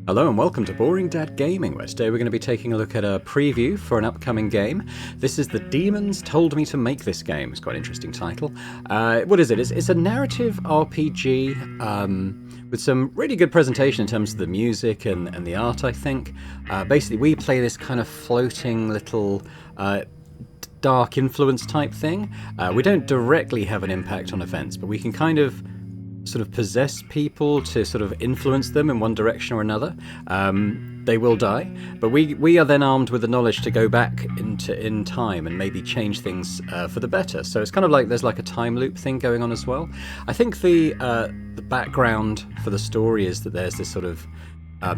Hello and welcome to Boring Dad Gaming, where today we're going to be taking a look at a preview for an upcoming game. This is The Demons Told Me to Make This Game. It's quite an interesting title. What is it? It's a narrative RPG with some really good presentation in terms of the music and the art, I think. Basically, we play this kind of floating little dark influence type thing. We don't directly have an impact on events, but we can kind of sort of possess people to sort of influence them in one direction or another. They will die, but we are then armed with the knowledge to go back in time and maybe change things for the better. So it's kind of like there's like a time loop thing going on as well. I think the background for the story is that there's this sort of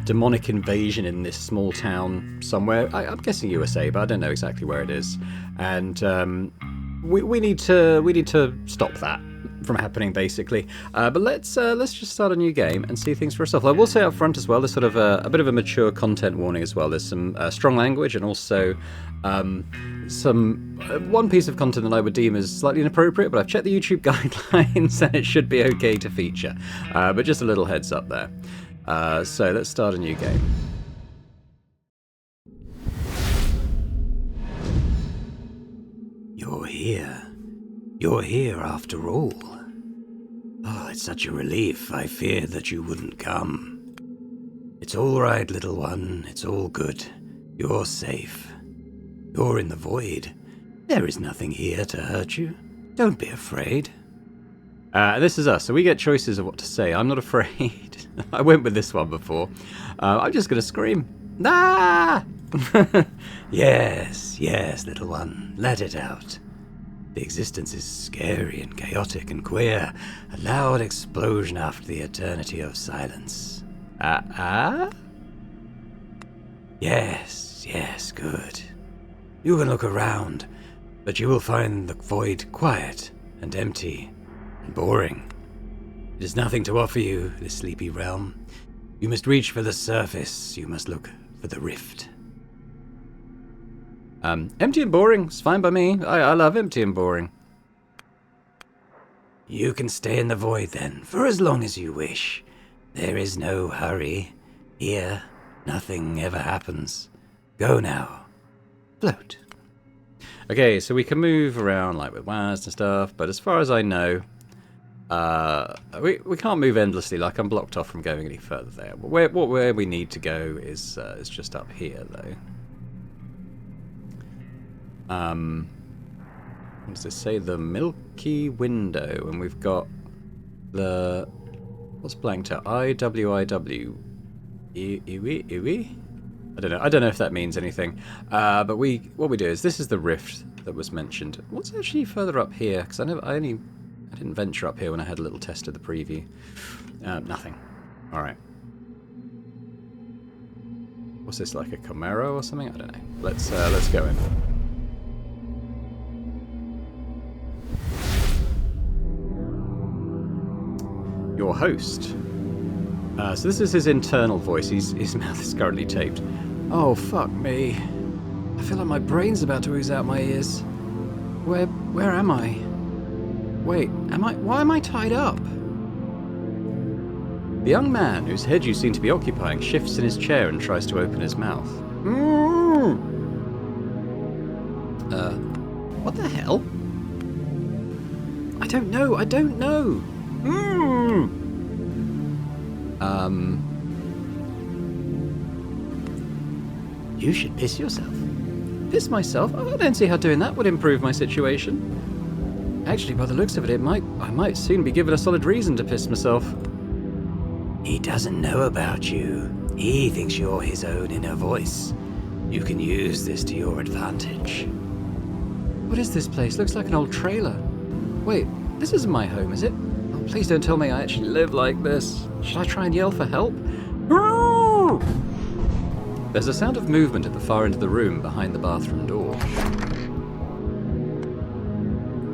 demonic invasion in this small town somewhere. I'm guessing USA, but I don't know exactly where it is. And we need to stop that from happening, basically. But let's just start a new game and see things for ourselves. I will say up front as well, there's sort of a bit of a mature content warning as well. There's some strong language and also some one piece of content that I would deem as slightly inappropriate, but I've checked the YouTube guidelines and it should be okay to feature. But just a little heads up there. So let's start a new game. You're here. You're here after all. Oh, it's such a relief. I feared that you wouldn't come. It's all right, little one. It's all good. You're safe. You're in the void. There is nothing here to hurt you. Don't be afraid. This is us, so we get choices of what to say. I'm not afraid. I went with this one before. I'm just going to scream. Ah! Yes, little one. Let it out. The existence is scary and chaotic and queer. A loud explosion after the eternity of silence. Yes, good. You can look around, but you will find the void quiet and empty and boring. It has nothing to offer you, this sleepy realm. You must reach for the surface. You must look for the rift. Empty and boring is fine by me. I love empty and boring. You can stay in the void then, for as long as you wish. There is no hurry. Here, nothing ever happens. Go now. Float. Okay, so we can move around like with wires and stuff, but as far as I know, we can't move endlessly. Like I'm blocked off from going any further there. Where we need to go is just up here though. What does this say? The Milky Window, and we've got the what's blanked out? IWIW. I don't know if that means anything. But what we do is this is the rift that was mentioned. What's actually further up here? Because I didn't venture up here when I had a little test of the preview. Nothing. All right. What's this, like a Camaro or something? I don't know. Let's go in. Your host. So this is his internal voice. His mouth is currently taped. Oh, fuck me. I feel like my brain's about to ooze out my ears. Where am I? Wait, why am I tied up? The young man, whose head you seem to be occupying, shifts in his chair and tries to open his mouth. What the hell? I don't know. You should piss yourself. Piss myself? Oh, I don't see how doing that would improve my situation. Actually, by the looks of it, I might soon be given a solid reason to piss myself. He doesn't know about you. He thinks you're his own inner voice. You can use this to your advantage. What is this place? Looks like an old trailer. Wait, this isn't my home, is it? Oh, please don't tell me I actually live like this. Should I try and yell for help? There's a sound of movement at the far end of the room behind the bathroom door.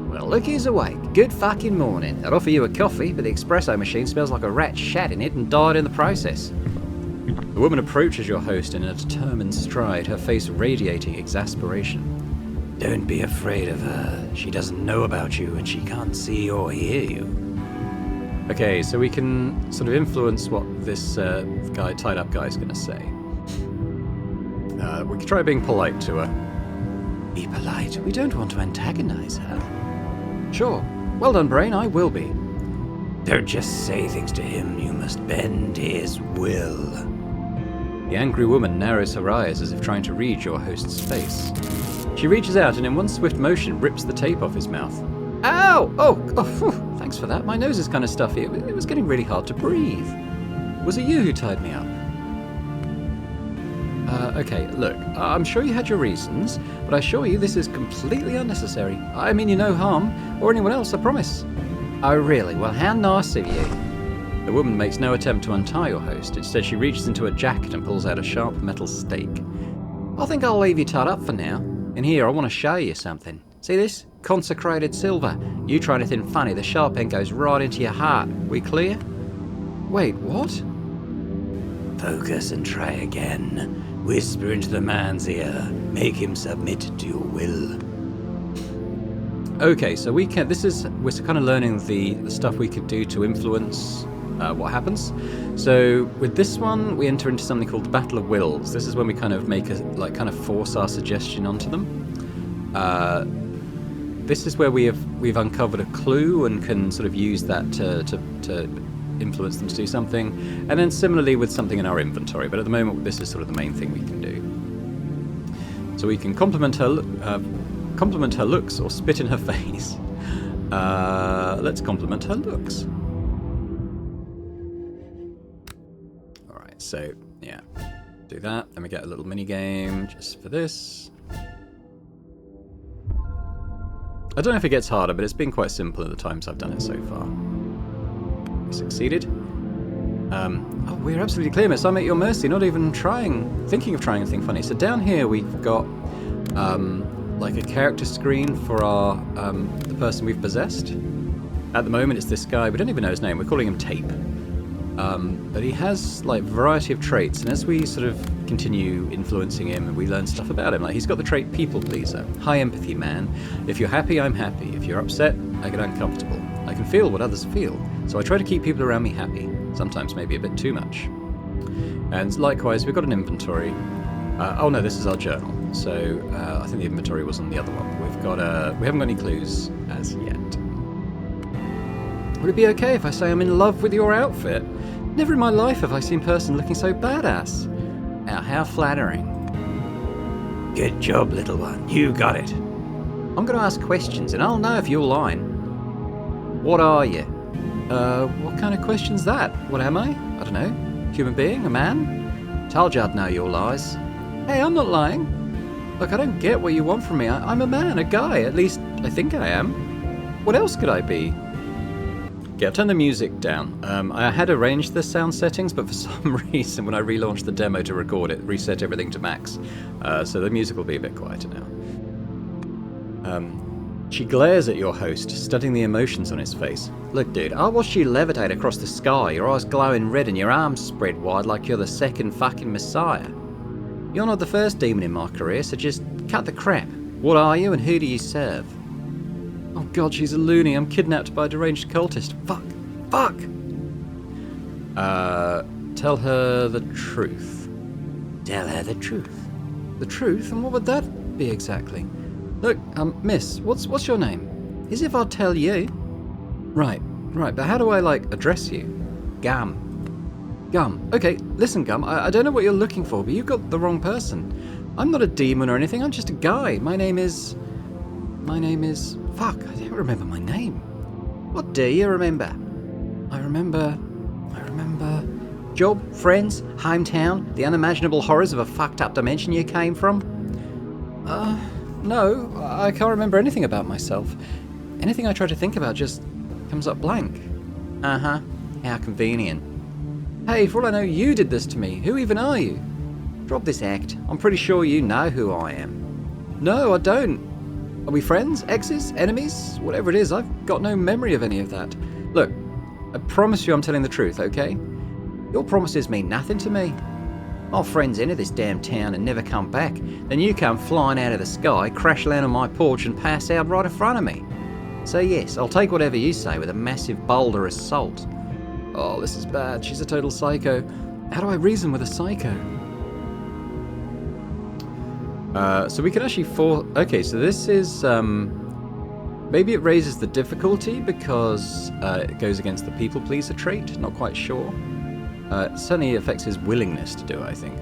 Well, look who's awake. Good fucking morning. I'd offer you a coffee, but the espresso machine smells like a rat shat in it and died in the process. The woman approaches your host in a determined stride, her face radiating exasperation. Don't be afraid of her. She doesn't know about you and she can't see or hear you. Okay, so we can sort of influence what this guy, tied up guy, is going to say. We can try being polite to her. Be polite. We don't want to antagonize her. Sure. Well done, Brain. I will be. Don't just say things to him. You must bend his will. The angry woman narrows her eyes as if trying to read your host's face. She reaches out and in one swift motion rips the tape off his mouth. Ow! Oh, phew. Thanks for that. My nose is kind of stuffy. It was getting really hard to breathe. Was it you who tied me up? Okay, look, I'm sure you had your reasons, but I assure you this is completely unnecessary. I mean you no harm, or anyone else, I promise. Oh, really? Well, how nice of you. The woman makes no attempt to untie your host. Instead, she reaches into her jacket and pulls out a sharp metal stake. I think I'll leave you tied up for now. In here, I want to show you something. See this? Consecrated silver. You try anything funny, the sharp end goes right into your heart. We clear? Wait, what? Focus and try again. Whisper into the man's ear. Make him submit to your will. Okay, so we're kind of learning the stuff we could do to influence what happens. So with this one, we enter into something called the Battle of Wills. This is when we kind of force our suggestion onto them. This is where we've uncovered a clue and can sort of use that to influence them to do something. And then similarly with something in our inventory. But at the moment, this is sort of the main thing we can do. So we can compliment her looks or spit in her face. Let's compliment her looks. Alright, so yeah, do that. Then we get a little mini game just for this. I don't know if it gets harder, but it's been quite simple at the times I've done it so far. We succeeded. Oh, we're absolutely clear, miss. I'm at your mercy, not even thinking of trying anything funny. So down here we've got like a character screen for the person we've possessed. At the moment it's this guy, we don't even know his name, we're calling him Tape. But he has like a variety of traits, and as we sort of continue influencing him and we learn stuff about him, like he's got the trait people pleaser, high empathy man. If you're happy, I'm happy. If you're upset, I get uncomfortable. I can feel what others feel, so I try to keep people around me happy, sometimes maybe a bit too much. And likewise, we've got an inventory. Oh no, this is our journal. So I think the inventory was on the other one. We haven't got any clues as yet. Would it be okay if I say I'm in love with your outfit? Never in my life have I seen a person looking so badass. Now, how flattering. Good job, little one. You got it. I'm going to ask questions, and I'll know if you're lying. What are you? What kind of question's that? What am I? I don't know. Human being? A man? Told you I'd know your lies. Hey, I'm not lying. Look, I don't get what you want from me. I'm a man, a guy. At least, I think I am. What else could I be? Okay, I've turned the music down. I had arranged the sound settings, but for some reason, when I relaunched the demo to record it, reset everything to max. So the music will be a bit quieter now. She glares at your host, studying the emotions on his face. Look, dude, I watched you levitate across the sky, your eyes glowing red and your arms spread wide like you're the second fucking messiah. You're not the first demon in my career, so just cut the crap. What are you and who do you serve? Oh god, she's a loony. I'm kidnapped by a deranged cultist. Fuck. Fuck! Tell her the truth. Tell her the truth. The truth? And what would that be exactly? Look, miss, what's your name? As if I'd tell you. Right, but how do I, address you? Gum. Gum. Okay, listen, Gum, I don't know what you're looking for, but you've got the wrong person. I'm not a demon or anything, I'm just a guy. My name is... Fuck, I don't remember my name. What do you remember? I remember... Job, friends, hometown, the unimaginable horrors of a fucked up dimension you came from? No, I can't remember anything about myself. Anything I try to think about just comes up blank. Uh-huh, how convenient. Hey, for all I know, you did this to me. Who even are you? Drop this act. I'm pretty sure you know who I am. No, I don't. Are we friends? Exes? Enemies? Whatever it is, I've got no memory of any of that. Look, I promise you I'm telling the truth, okay? Your promises mean nothing to me. My friends enter this damn town and never come back. Then you come flying out of the sky, crash land on my porch and pass out right in front of me. So yes, I'll take whatever you say with a massive boulder of salt. Oh, this is bad. She's a total psycho. How do I reason with a psycho? So we can actually okay, so this is... maybe it raises the difficulty because it goes against the people pleaser trait. Not quite sure. It certainly affects his willingness to do it, I think.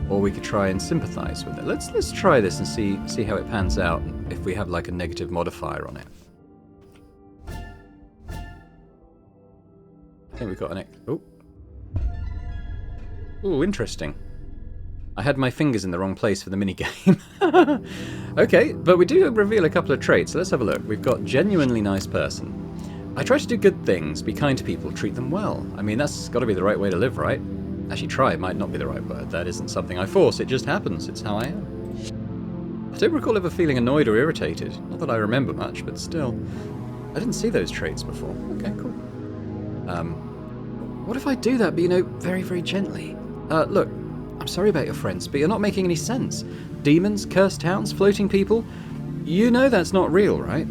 Or we could try and sympathise with it. Let's try this and see how it pans out if we have like a negative modifier on it. I think we've got an... Oh. Ooh, interesting. I had my fingers in the wrong place for the minigame. Okay, but we do reveal a couple of traits. So let's have a look. We've got genuinely nice person. I try to do good things, be kind to people, treat them well. I mean, that's got to be the right way to live, right? Actually, try might not be the right word. That isn't something I force. It just happens. It's how I am. I don't recall ever feeling annoyed or irritated. Not that I remember much, but still. I didn't see those traits before. Okay, cool. What if I do that, but, you know, very, very gently? Look, I'm sorry about your friends, but you're not making any sense. Demons, cursed towns, floating people. You know that's not real, right?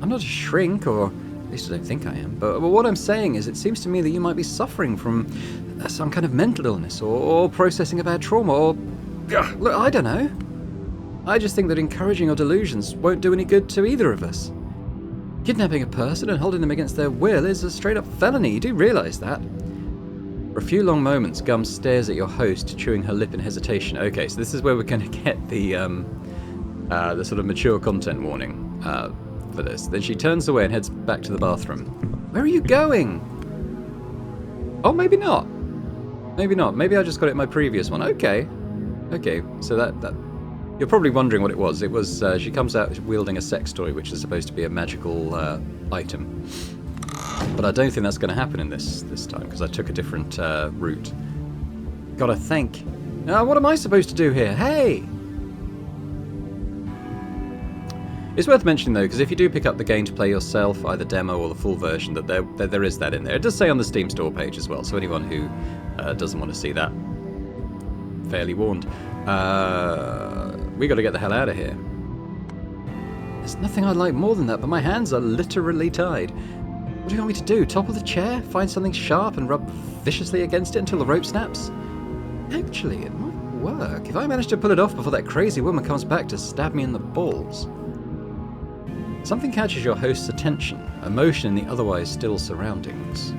I'm not a shrink, or at least I don't think I am. But what I'm saying is it seems to me that you might be suffering from some kind of mental illness, or processing a bad trauma, or... Look, I don't know. I just think that encouraging your delusions won't do any good to either of us. Kidnapping a person and holding them against their will is a straight-up felony. You do realise that? For a few long moments, Gum stares at your host, chewing her lip in hesitation. Okay, so this is where we're going to get the sort of mature content warning for this. Then she turns away and heads back to the bathroom. Where are you going? Oh, maybe not. Maybe not. Maybe I just got it in my previous one. Okay. Okay, so that you're probably wondering what it was. It was, she comes out wielding a sex toy, which is supposed to be a magical item. But I don't think that's going to happen in this time, because I took a different route. Gotta think. What am I supposed to do here? Hey! It's worth mentioning, though, because if you do pick up the game to play yourself, either demo or the full version, that there is that in there. It does say on the Steam store page as well, so anyone who doesn't want to see that, fairly warned. We got to get the hell out of here. There's nothing I'd like more than that, but my hands are literally tied. What do you want me to do? Topple the chair? Find something sharp and rub viciously against it until the rope snaps? Actually, it might work. If I manage to pull it off before that crazy woman comes back to stab me in the balls. Something catches your host's attention, emotion in the otherwise still surroundings.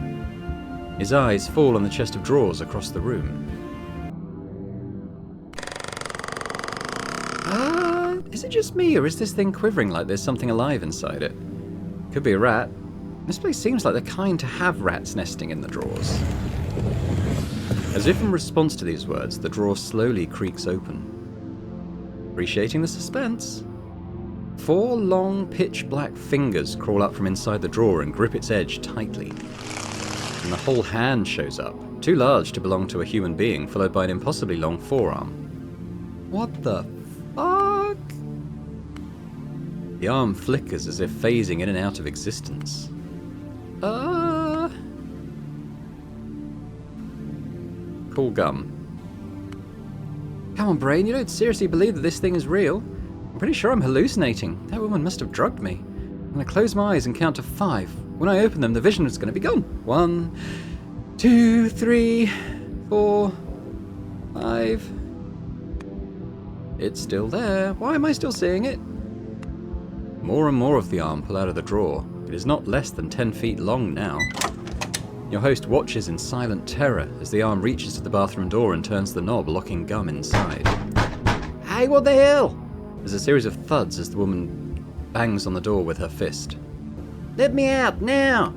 His eyes fall on the chest of drawers across the room. Is it just me, or is this thing quivering like there's something alive inside it? Could be a rat. This place seems like the kind to have rats nesting in the drawers. As if in response to these words, the drawer slowly creaks open. Appreciating the suspense. 4 long, pitch-black fingers crawl up from inside the drawer and grip its edge tightly. And the whole hand shows up, too large to belong to a human being, followed by an impossibly long forearm. What the fuck? The arm flickers as if phasing in and out of existence. Cool Gum. Come on, brain, you don't seriously believe that this thing is real? I'm pretty sure I'm hallucinating. That woman must have drugged me. I'm gonna close my eyes and count to 5. When I open them, the vision is gonna be gone. 1, 2, 3, 4, 5. It's still there. Why am I still seeing it? More and more of the arm pull out of the drawer. It is not less than 10 feet long now. Your host watches in silent terror as the arm reaches to the bathroom door and turns the knob, locking Gum inside. Hey, what the hell? There's a series of thuds as the woman bangs on the door with her fist. Let me out, now!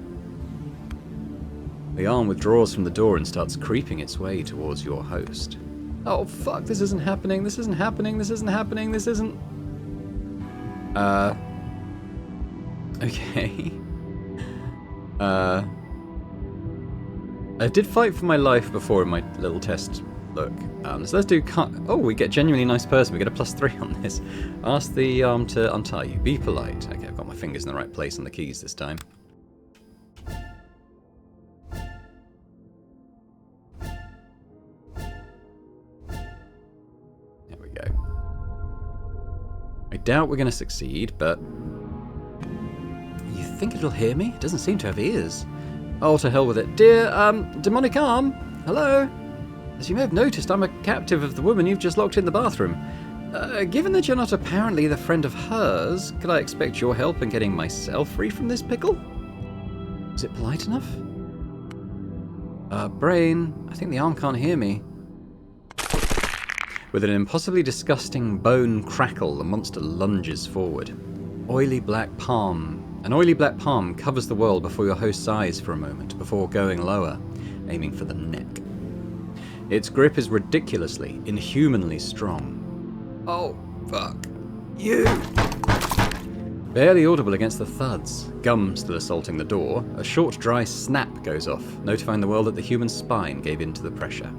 The arm withdraws from the door and starts creeping its way towards your host. Oh, fuck, this isn't happening, this isn't happening, this isn't happening, this isn't... Okay. I did fight for my life before in my little test look. So let's do... Oh, we get genuinely nice person. We get a +3 on this. Ask the arm to untie you. Be polite. Okay, I've got my fingers in the right place on the keys this time. There we go. I doubt we're going to succeed, but... You think it'll hear me? It doesn't seem to have ears. Oh, to hell with it. Dear, demonic arm? Hello? As you may have noticed, I'm a captive of the woman you've just locked in the bathroom. Given that you're not apparently the friend of hers, could I expect your help in getting myself free from this pickle? Is it polite enough? Brain, I think the arm can't hear me. With an impossibly disgusting bone crackle, the monster lunges forward. An oily black palm covers the world before your host's eyes for a moment, before going lower, aiming for the neck. Its grip is ridiculously, inhumanly strong. Oh, fuck. You! Barely audible against the thuds, gum still assaulting the door, a short dry snap goes off, notifying the world that the human spine gave in to the pressure.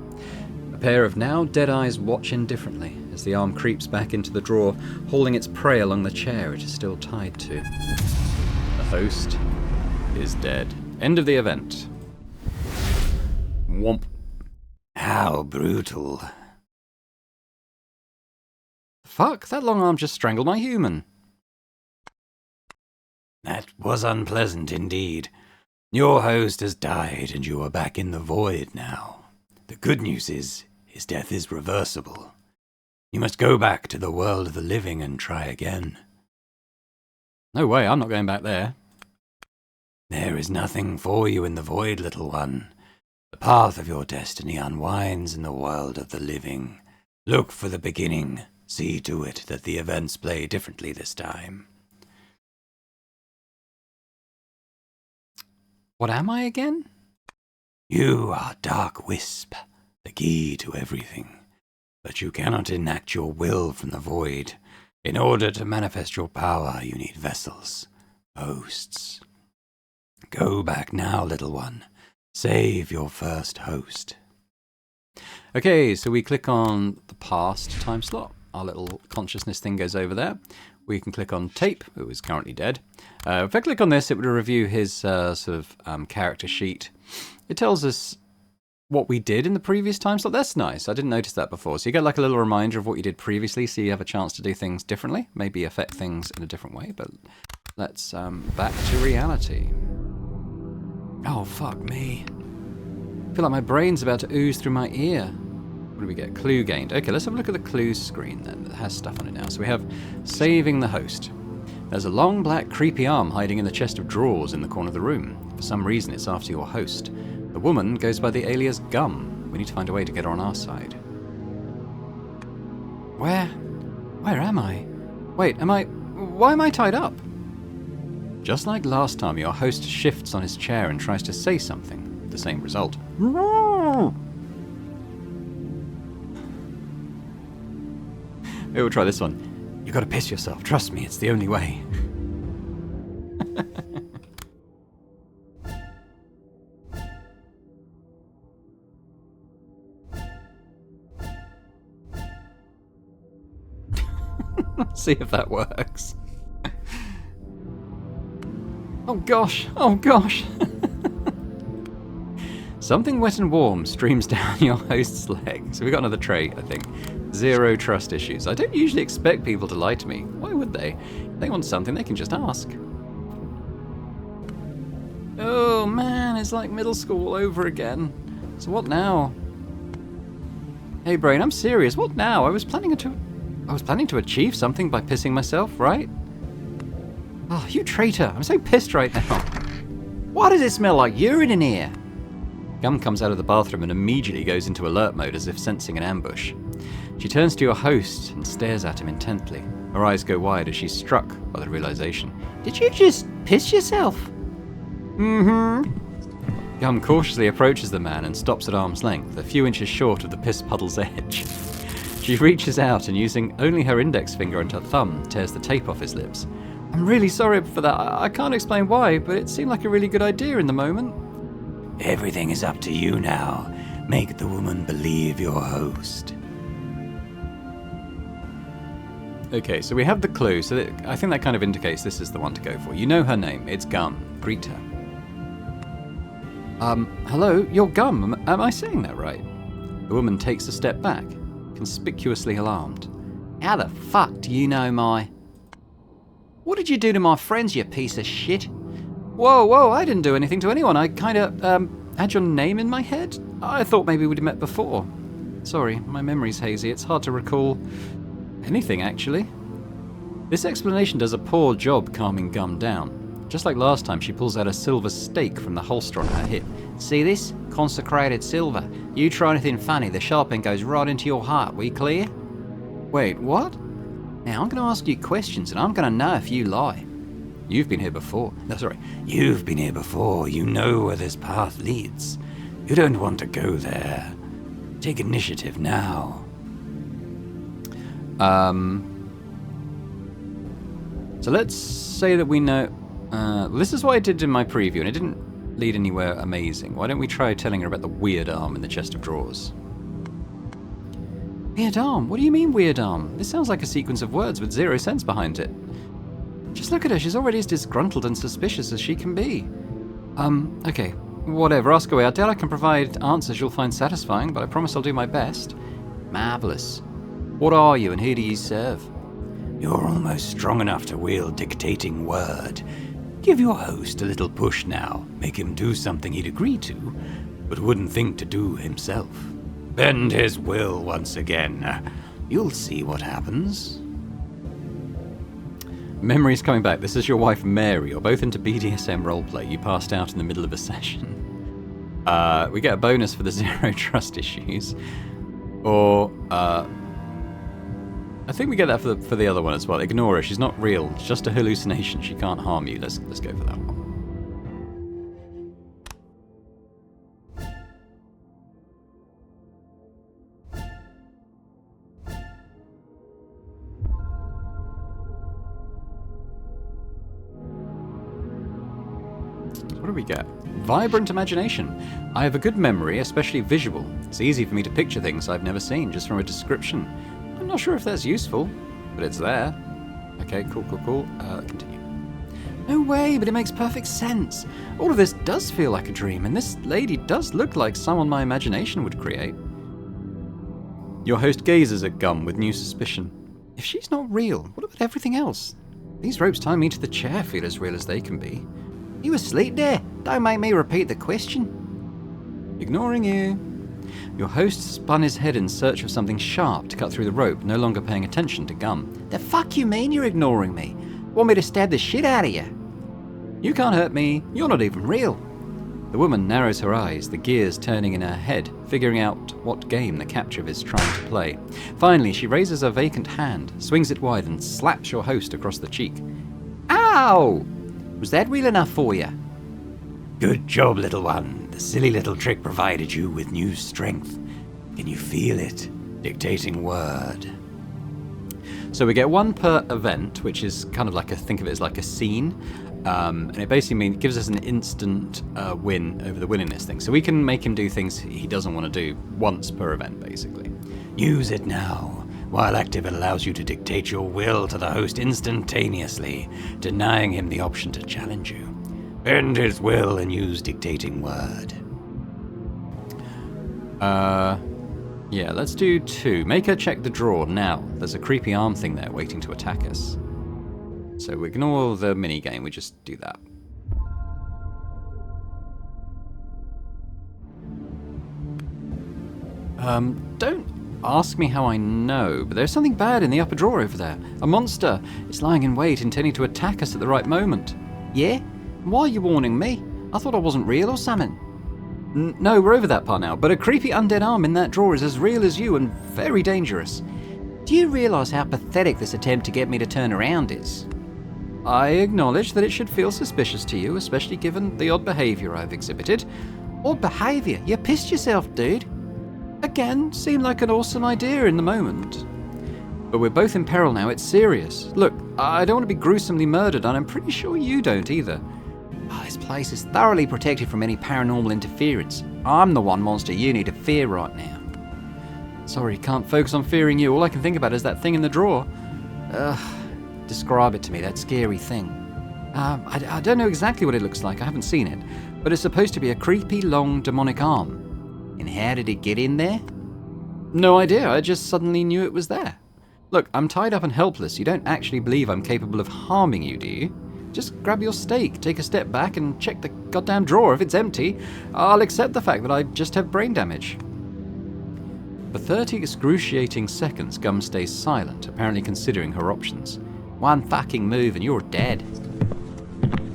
A pair of now dead eyes watch indifferently as the arm creeps back into the drawer, hauling its prey along the chair it is still tied to. The host is dead. End of the event. Womp. How brutal. Fuck, that long arm just strangled my human. That was unpleasant indeed. Your host has died and you are back in the void now. The good news is, his death is reversible. You must go back to the world of the living and try again. No way, I'm not going back there. There is nothing for you in the void, little one. The path of your destiny unwinds in the world of the living. Look for the beginning. See to it that the events play differently this time. What am I again? You are Dark Wisp, the key to everything. But you cannot enact your will from the void. In order to manifest your power, you need vessels, hosts. Go back now, little one. Save your first host. Okay, so we click on the past time slot. Our little consciousness thing goes over there. We can click on Tape, who is currently dead. If I click on this, it would review his character sheet. It tells us what we did in the previous time slot. That's nice. I didn't notice that before. So you get like a little reminder of what you did previously, so you have a chance to do things differently, maybe affect things in a different way. But let's back to reality. Oh, fuck me. I feel like my brain's about to ooze through my ear. What do we get? Clue gained. Okay, let's have a look at the clues screen then. That has stuff on it now. So we have saving the host. There's a long, black, creepy arm hiding in the chest of drawers in the corner of the room. For some reason, it's after your host. The woman goes by the alias Gum. We need to find a way to get her on our side. Where am I? Wait, why am I tied up? Just like last time, your host shifts on his chair and tries to say something. The same result. We'll try this one. You gotta piss yourself. Trust me, it's the only way. See if that works. Oh gosh, oh gosh. Something wet and warm streams down your host's leg. So we got another trait, I think. 0 trust issues. I don't usually expect people to lie to me. Why would they? If they want something, they can just ask. Oh man, it's like middle school all over again. So what now? Hey brain, I'm serious. What now? I was planning to achieve something by pissing myself, right? Oh, you traitor. I'm so pissed right now. Why does it smell like urine in here? Gum comes out of the bathroom and immediately goes into alert mode as if sensing an ambush. She turns to your host and stares at him intently. Her eyes go wide as she's struck by the realization. Did you just piss yourself? Mm-hmm. Gum cautiously approaches the man and stops at arm's length, a few inches short of the piss puddle's edge. She reaches out and, using only her index finger and her thumb, tears the tape off his lips. I'm really sorry for that. I can't explain why, but it seemed like a really good idea in the moment. Everything is up to you now. Make the woman believe your host. Okay, so we have the clue, so I think that kind of indicates this is the one to go for. You know her name. It's Gum. Greet her. Hello, you're Gum. Am I saying that right? The woman takes a step back, conspicuously alarmed. How the fuck do you know my... What did you do to my friends, you piece of shit? Whoa, I didn't do anything to anyone. I kinda, had your name in my head? I thought maybe we'd met before. Sorry, my memory's hazy. It's hard to recall anything, actually. This explanation does a poor job calming Gum down. Just like last time, she pulls out a silver stake from the holster on her hip. See this? Consecrated silver. You try anything funny, the sharp end goes right into your heart. We clear? Wait, what? Now, I'm going to ask you questions, and I'm going to know if you lie. You've been here before. No, sorry. You've been here before. You know where this path leads. You don't want to go there. Take initiative now. So let's say that we know... this is what I did in my preview, and it didn't lead anywhere amazing. Why don't we try telling her about the weird arm in the chest of drawers? Weird arm? What do you mean, weird arm? This sounds like a sequence of words with zero sense behind it. Just look at her. She's already as disgruntled and suspicious as she can be. Okay. Whatever. Ask away. I doubt I can provide answers you'll find satisfying, but I promise I'll do my best. Marvellous. What are you, and who do you serve? You're almost strong enough to wield dictating word. Give your host a little push now. Make him do something he'd agree to, but wouldn't think to do himself. Bend his will once again. You'll see what happens. Memory's coming back. This is your wife, Mary. You're both into BDSM roleplay. You passed out in the middle of a session. We get a bonus for the zero trust issues. Or, I think we get that for the other one as well. Ignore her. She's not real. It's just a hallucination. She can't harm you. Let's go for that one. What do we get? Vibrant imagination. I have a good memory, especially visual. It's easy for me to picture things I've never seen just from a description. I'm not sure if that's useful, but it's there. Okay, cool. Continue. No way, but it makes perfect sense. All of this does feel like a dream, and this lady does look like someone my imagination would create. Your host gazes at Gum with new suspicion. If she's not real, what about everything else? These ropes tying me to the chair feel as real as they can be. You asleep there? Don't make me repeat the question. Ignoring you. Your host spun his head in search of something sharp to cut through the rope, no longer paying attention to Gum. The fuck you mean you're ignoring me? Want me to stab the shit out of you? You can't hurt me. You're not even real. The woman narrows her eyes, the gears turning in her head, figuring out what game the captive is trying to play. Finally, she raises a vacant hand, swings it wide, and slaps your host across the cheek. Ow! Was that real enough for you? Good job, little one. The silly little trick provided you with new strength. Can you feel it? Dictating word. So we get one per event, which is kind of like think of it as like a scene. And it basically gives us an instant win over the willingness thing. So we can make him do things he doesn't want to do once per event, basically. Use it now. While active, it allows you to dictate your will to the host instantaneously, denying him the option to challenge you. Bend his will and use dictating word. Yeah, let's do 2. Make her check the drawer now. There's a creepy arm thing there waiting to attack us. So we ignore the minigame, we just do that. Don't ask me how I know, but there's something bad in the upper drawer over there. A monster. It's lying in wait, intending to attack us at the right moment. Yeah? Why are you warning me? I thought I wasn't real or something. No, we're over that part now, but a creepy undead arm in that drawer is as real as you and very dangerous. Do you realise how pathetic this attempt to get me to turn around is? I acknowledge that it should feel suspicious to you, especially given the odd behaviour I've exhibited. Odd behaviour? You pissed yourself, dude. Again, seemed like an awesome idea in the moment. But we're both in peril now, it's serious. Look, I don't want to be gruesomely murdered, and I'm pretty sure you don't either. This place is thoroughly protected from any paranormal interference. I'm the one monster you need to fear right now. Sorry, can't focus on fearing you. All I can think about is that thing in the drawer. Describe it to me, that scary thing. I don't know exactly what it looks like, I haven't seen it, but it's supposed to be a creepy, long, demonic arm. And how did it get in there? No idea, I just suddenly knew it was there. Look, I'm tied up and helpless. You don't actually believe I'm capable of harming you, do you? Just grab your steak, take a step back and check the goddamn drawer. If it's empty, I'll accept the fact that I just have brain damage. For 30 excruciating seconds, Gum stays silent, apparently considering her options. One fucking move and you're dead.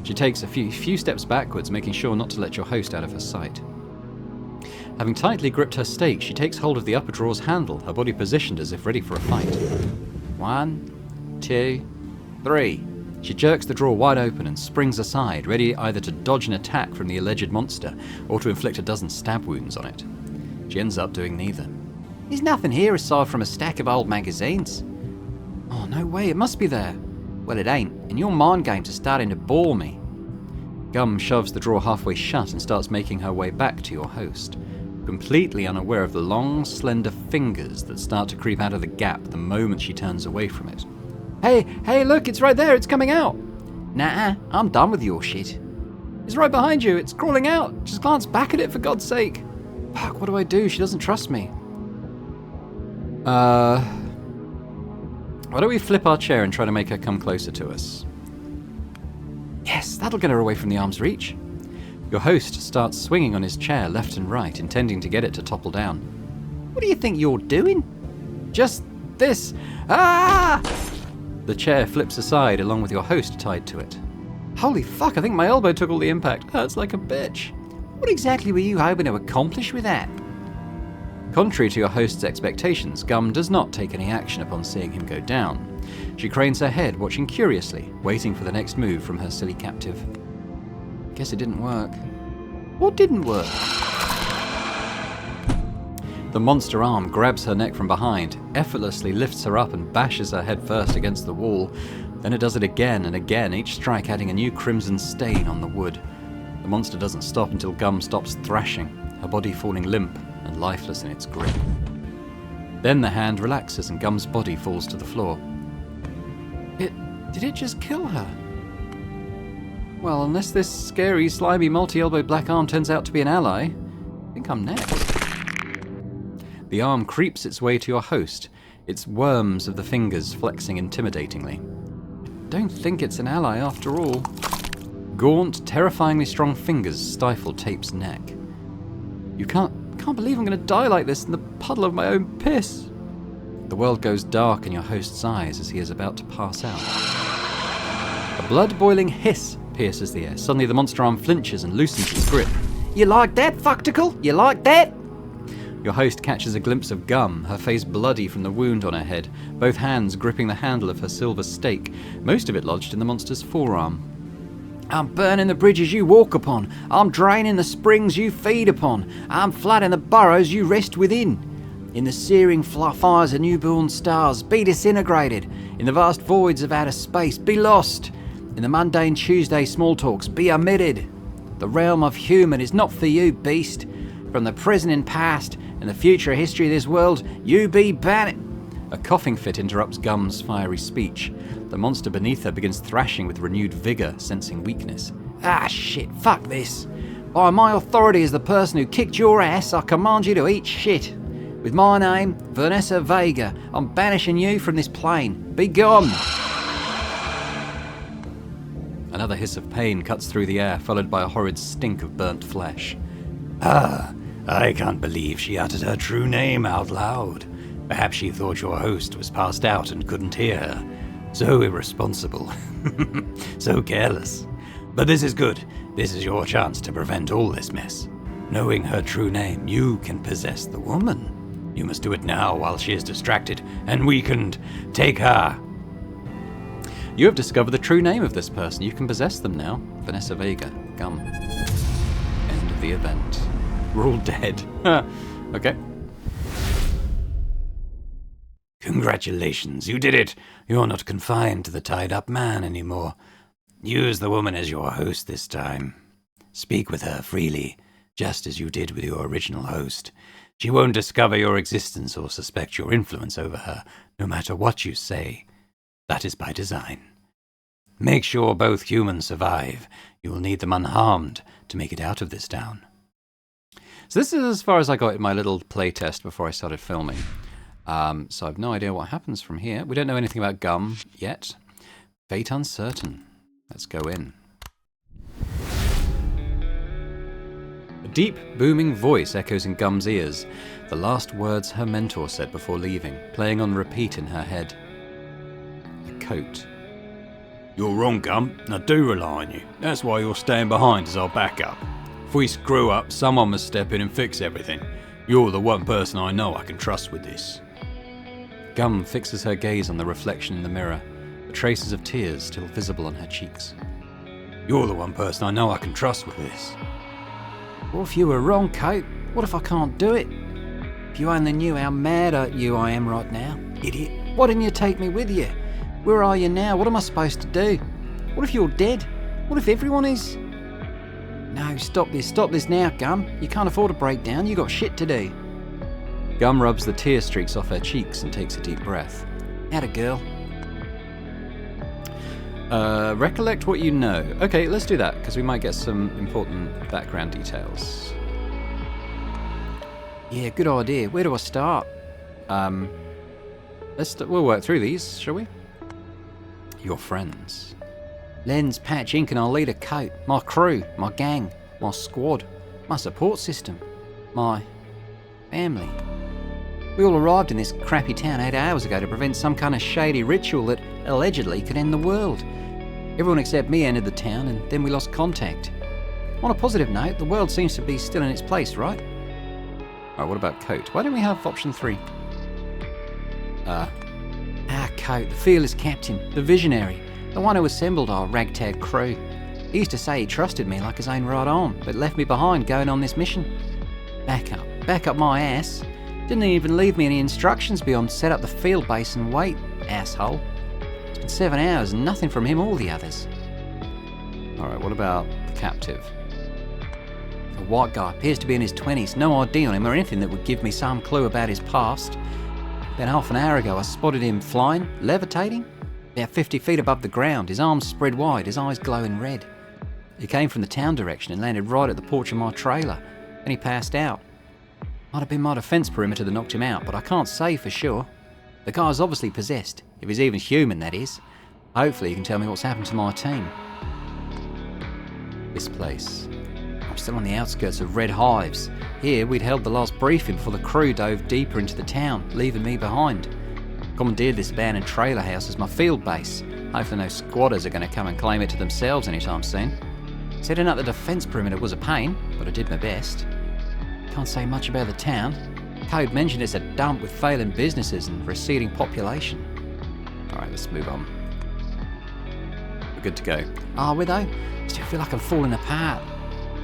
She takes a few steps backwards, making sure not to let your host out of her sight. Having tightly gripped her steak, she takes hold of the upper drawer's handle, her body positioned as if ready for a fight. 1, 2, 3. She jerks the drawer wide open and springs aside, ready either to dodge an attack from the alleged monster or to inflict a dozen stab wounds on it. She ends up doing neither. There's nothing here aside from a stack of old magazines. Oh, no way, it must be there. Well, it ain't, and your mind games are starting to bore me. Gum shoves the drawer halfway shut and starts making her way back to your host, completely unaware of the long, slender fingers that start to creep out of the gap the moment she turns away from it. Hey, look, it's right there, it's coming out. Nah, I'm done with your shit. It's right behind you, it's crawling out. Just glance back at it, for God's sake. Fuck, what do I do? She doesn't trust me. Why don't we flip our chair and try to make her come closer to us? Yes, that'll get her away from the arm's reach. Your host starts swinging on his chair left and right, intending to get it to topple down. What do you think you're doing? Just this. Ah! The chair flips aside along with your host tied to it. Holy fuck, I think my elbow took all the impact. Hurts like a bitch. What exactly were you hoping to accomplish with that? Contrary to your host's expectations, Gum does not take any action upon seeing him go down. She cranes her head, watching curiously, waiting for the next move from her silly captive. Guess it didn't work. What didn't work? The monster arm grabs her neck from behind, effortlessly lifts her up and bashes her head first against the wall. Then it does it again and again, each strike adding a new crimson stain on the wood. The monster doesn't stop until Gum stops thrashing, her body falling limp and lifeless in its grip. Then the hand relaxes and Gum's body falls to the floor. Did it just kill her? Well, unless this scary, slimy, multi-elbowed black arm turns out to be an ally, I think I'm next. The arm creeps its way to your host, its worms of the fingers flexing intimidatingly. I don't think it's an ally after all. Gaunt, terrifyingly strong fingers stifle Tape's neck. You can't believe I'm going to die like this in the puddle of my own piss. The world goes dark in your host's eyes as he is about to pass out. A blood-boiling hiss pierces the air. Suddenly the monster arm flinches and loosens its grip. You like that, fuckticle? You like that? Your host catches a glimpse of Gum, her face bloody from the wound on her head, both hands gripping the handle of her silver stake, most of it lodged in the monster's forearm. I'm burning the bridges you walk upon. I'm draining the springs you feed upon. I'm flooding the burrows you rest within. In the searing fires of newborn stars, be disintegrated. In the vast voids of outer space, be lost. In the mundane Tuesday small talks, be omitted. The realm of human is not for you, beast. From the present and past, and the future history of this world, you be banned. A coughing fit interrupts Gum's fiery speech. The monster beneath her begins thrashing with renewed vigor, sensing weakness. Ah, shit, fuck this. By my authority as the person who kicked your ass, I command you to eat shit. With my name, Vanessa Vega, I'm banishing you from this plane. Be gone. Another hiss of pain cuts through the air, followed by a horrid stink of burnt flesh. Ah, I can't believe she uttered her true name out loud. Perhaps she thought your host was passed out and couldn't hear her. So irresponsible. So careless. But this is good. This is your chance to prevent all this mess. Knowing her true name, you can possess the woman. You must do it now while she is distracted and weakened. Take her. You have discovered the true name of this person. You can possess them now. Vanessa Vega. Gum. End of the event. We're all dead. Okay. Congratulations, you did it. You're not confined to the tied-up man anymore. Use the woman as your host this time. Speak with her freely, just as you did with your original host. She won't discover your existence or suspect your influence over her, no matter what you say. That is by design. Make sure both humans survive. You will need them unharmed to make it out of this town. So this is as far as I got in my little play test before I started filming. So I've no idea what happens from here. We don't know anything about Gum yet. Fate uncertain. Let's go in. A deep, booming voice echoes in Gum's ears, the last words her mentor said before leaving, playing on repeat in her head. A coat. You're wrong, Gum. I do rely on you. That's why you're staying behind as our backup. If we screw up, someone must step in and fix everything. You're the one person I know I can trust with this. Gum fixes her gaze on the reflection in the mirror, the traces of tears still visible on her cheeks. You're the one person I know I can trust with this. What if you were wrong, Coat? What if I can't do it? If you only knew how mad at you I am right now. Idiot. Why didn't you take me with you? Where are you now? What am I supposed to do? What if you're dead? What if everyone is... No, stop this now, Gum. You can't afford a breakdown, you got shit to do. Gum rubs the tear streaks off her cheeks and takes a deep breath. Atta girl. Recollect what you know. Okay, let's do that, because we might get some important background details. Yeah, good idea. Where do I start? We'll work through these, shall we? Your friends. Lens, Patch, Ink and I'll lead a Coat. My crew, my gang, my squad, my support system, my family. We all arrived in this crappy town 8 hours ago to prevent some kind of shady ritual that allegedly could end the world. Everyone except me entered the town and then we lost contact. On a positive note, the world seems to be still in its place, right? Alright, what about Coat? Why don't we have option 3? Coat, the fearless captain, the visionary, the one who assembled our ragtag crew. He used to say he trusted me like his own right arm, but left me behind going on this mission. Back up my ass. Didn't even leave me any instructions beyond set up the field base and wait, asshole. It's been 7 hours and nothing from him or the others. Alright, what about the captive? A white guy, appears to be in his 20s, no ID on him or anything that would give me some clue about his past. About half an hour ago I spotted him flying, levitating, about 50 feet above the ground, his arms spread wide, his eyes glowing red. He came from the town direction and landed right at the porch of my trailer, and he passed out. Might have been my defence perimeter that knocked him out, but I can't say for sure. The guy's obviously possessed, if he's even human, that is. Hopefully he can tell me what's happened to my team. This place. I'm still on the outskirts of Red Hives. Here we'd held the last briefing before the crew dove deeper into the town, leaving me behind. Commandeered this abandoned trailer house as my field base. Hopefully no squatters are going to come and claim it to themselves anytime soon. Setting up the defence perimeter was a pain, but I did my best. Can't say much about the town. Code mentioned it's a dump with failing businesses and receding population. Alright, let's move on. We're good to go. Are we though? Still feel like I'm falling apart.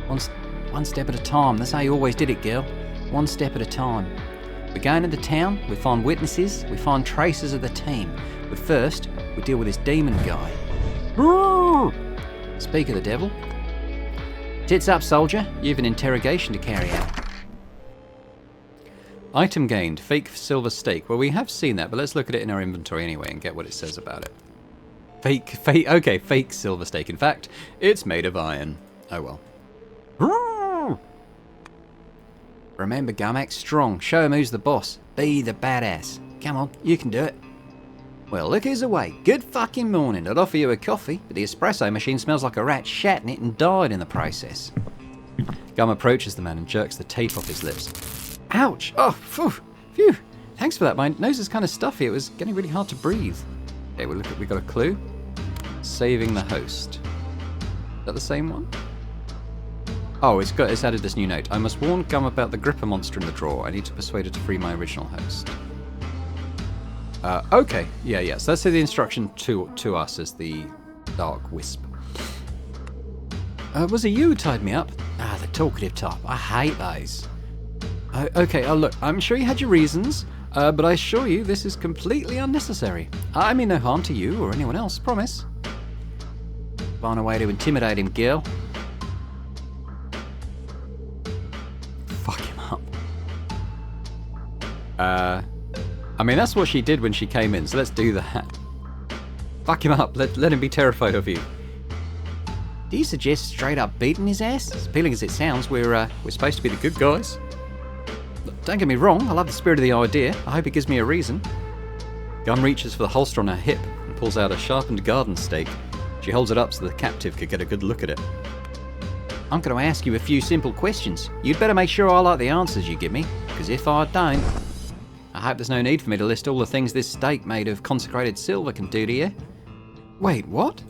One step at a time. That's how you always did it, girl. One step at a time. We go into the town, we find witnesses, we find traces of the team. But first, we deal with this demon guy. Speak of the devil. Tits up, soldier. You have an interrogation to carry out. Item gained, fake silver stake. Well, we have seen that, but let's look at it in our inventory anyway and get what it says about it. Fake silver stake. In fact, it's made of iron. Oh well. Remember, Gumax, strong. Show him who's the boss. Be the badass. Come on, you can do it. Well, look who's away. Good fucking morning. I'd offer you a coffee, but the espresso machine smells like a rat shat in it and died in the process. Gum approaches the man and jerks the tape off his lips. Ouch! Oh, phew. Thanks for that. My nose is kind of stuffy. It was getting really hard to breathe. Okay, well, look, we got a clue. Saving the host. Is that the same one? Oh, it's added this new note. I must warn Gum about the gripper monster in the drawer. I need to persuade her to free my original host. Okay. Yeah. So let's say the instruction to us is the dark wisp. Was it you who tied me up? The talkative type. I hate those. Okay, look, I'm sure you had your reasons, but I assure you this is completely unnecessary. I mean no harm to you or anyone else, promise. Find a way to intimidate him, girl. Fuck him up. I mean, that's what she did when she came in, so let's do that. Fuck him up, let him be terrified of you. Do you suggest straight up beating his ass? As appealing as it sounds, we're supposed to be the good guys. Don't get me wrong, I love the spirit of the idea. I hope it gives me a reason. Gum reaches for the holster on her hip and pulls out a sharpened garden stake. She She holds it up so the captive could get a good look at it. I'm going to ask you a few simple questions. You'd better make sure I like the answers you give me, because if I don't... I hope there's no need for me to list all the things this stake made of consecrated silver can do to you. Wait, what?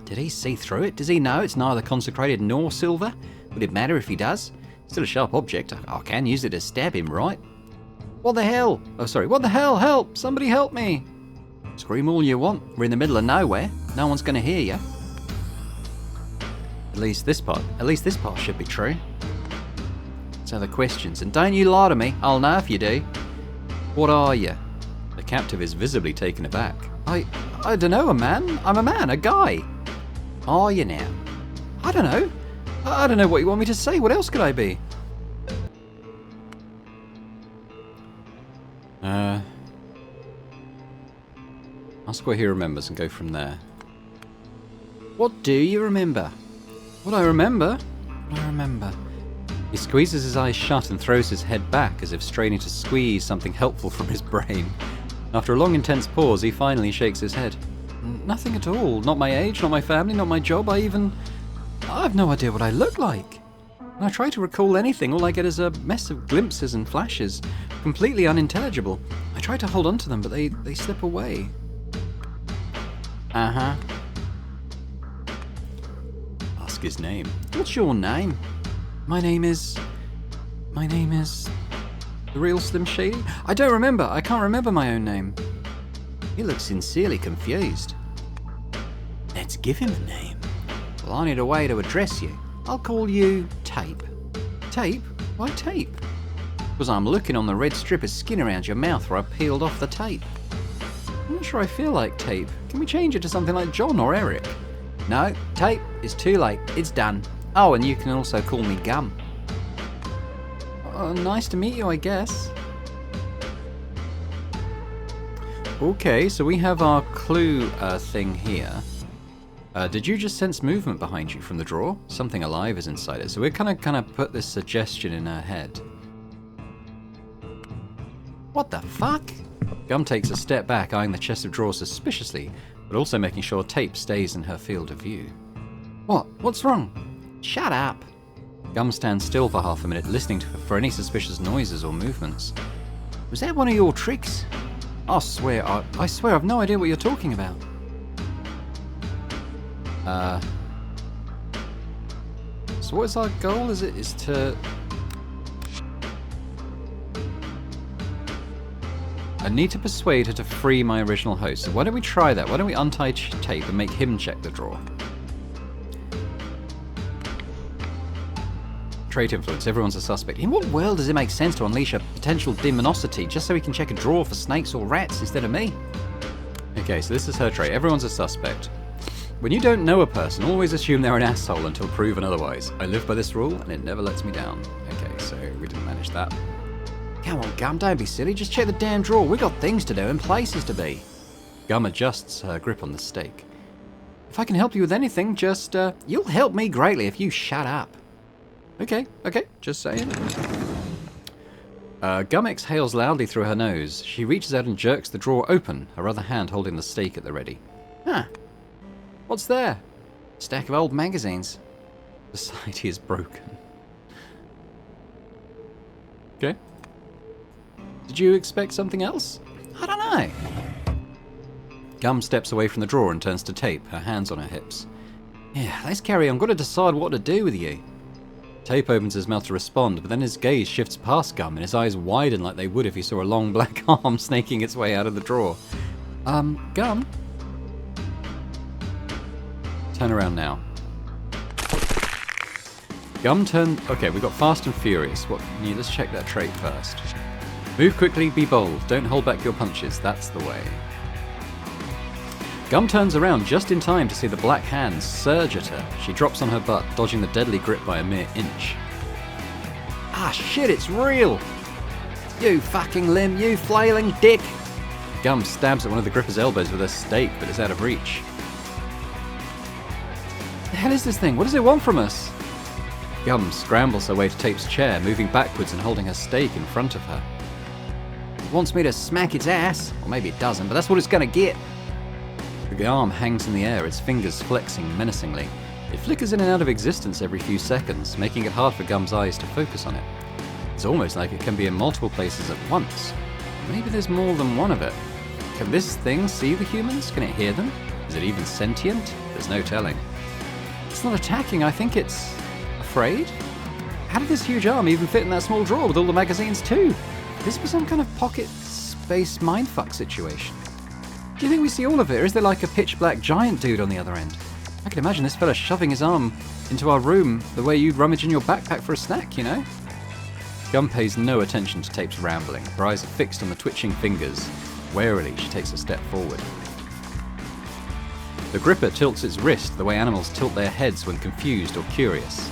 Did he see through it? Does he know it's neither consecrated nor silver? Would it matter if he does? Still a sharp object. I can use it to stab him, right? What the hell? Oh, sorry. What the hell? Help! Somebody help me! Scream all you want. We're in the middle of nowhere. No one's going to hear you. At least this part should be true. So the questions, and don't you lie to me. I'll know if you do. What are you? The captive is visibly taken aback. I don't know, a man. I'm a man, a guy. Are you now? I don't know. I don't know what you want me to say. What else could I be? Ask what he remembers and go from there. What do you remember? What I remember? He squeezes his eyes shut and throws his head back as if straining to squeeze something helpful from his brain. After a long, intense pause, he finally shakes his head. Nothing at all. Not my age, not my family, not my job. I've no idea what I look like. When I try to recall anything, all I get is a mess of glimpses and flashes, completely unintelligible. I try to hold on to them, but they slip away. Uh-huh. Ask his name. What's your name? My name is... The real Slim Shady? I don't remember. I can't remember my own name. He looks sincerely confused. Let's give him a name. Well, I need a way to address you. I'll call you Tape. Tape? Why Tape? Because I'm looking on the red strip of skin around your mouth where I peeled off the tape. I'm not sure I feel like Tape. Can we change it to something like John or Eric? No, Tape is too late. It's done. Oh, and you can also call me Gum. Nice to meet you, I guess. Okay, so we have our clue thing here. Did you just sense movement behind you from the drawer? Something alive is inside it. So we're kind of put this suggestion in her head. What the fuck? Gum takes a step back, eyeing the chest of drawers suspiciously, but also making sure Tape stays in her field of view. What? What's wrong? Shut up. Gum stands still for half a minute, listening for any suspicious noises or movements. Was that one of your tricks? I swear I've no idea what you're talking about. So what is our goal? Is to... I need to persuade her to free my original host. So why don't we try that? Why don't we untie Tape and make him check the drawer? Trait influence. Everyone's a suspect. In what world does it make sense to unleash a potential demonicity just so he can check a drawer for snakes or rats instead of me? Okay, so this is her trait. Everyone's a suspect. When you don't know a person, always assume they're an asshole until proven otherwise. I live by this rule, and it never lets me down. Okay, so we didn't manage that. Come on, Gum, don't be silly. Just check the damn drawer. We got things to do and places to be. Gum adjusts her grip on the stake. If I can help you with anything, just, you'll help me greatly if you shut up. Okay, just saying. Gum exhales loudly through her nose. She reaches out and jerks the drawer open, her other hand holding the stake at the ready. Huh. What's there? A stack of old magazines. Society is broken. Okay. Did you expect something else? I don't know. Gum steps away from the drawer and turns to Tape, her hands on her hips. Yeah, let's carry on. Got to decide what to do with you. Tape opens his mouth to respond, but then his gaze shifts past Gum and his eyes widen like they would if he saw a long black arm snaking its way out of the drawer. Gum? Turn around now. Gum turn... Okay, we got fast and furious. What? Let's check that trait first. Move quickly, be bold. Don't hold back your punches. That's the way. Gum turns around just in time to see the black hands surge at her. She drops on her butt, dodging the deadly grip by a mere inch. Ah, shit, it's real! You fucking limb, you flailing dick! Gum stabs at one of the gripper's elbows with her stake, but it's out of reach. The hell is this thing? What does it want from us? Gum scrambles her way to Tape's chair, moving backwards and holding her stake in front of her. It wants me to smack its ass. Or maybe it doesn't, but that's what it's gonna get. The The arm hangs in the air, its fingers flexing menacingly. It flickers in and out of existence every few seconds, making it hard for Gum's eyes to focus on it. It's almost like it can be in multiple places at once. Maybe there's more than one of it. Can this thing see the humans? Can it hear them? Is it even sentient? There's no telling. It's not attacking, I think it's afraid? How did this huge arm even fit in that small drawer with all the magazines too? This was some kind of pocket space mindfuck situation. Do you think we see all of it, or is there like a pitch black giant dude on the other end? I can imagine this fella shoving his arm into our room the way you'd rummage in your backpack for a snack, you know? Gum pays no attention to Tape's rambling. Her eyes are fixed on the twitching fingers. Warily, she takes a step forward. The gripper tilts its wrist the way animals tilt their heads when confused or curious.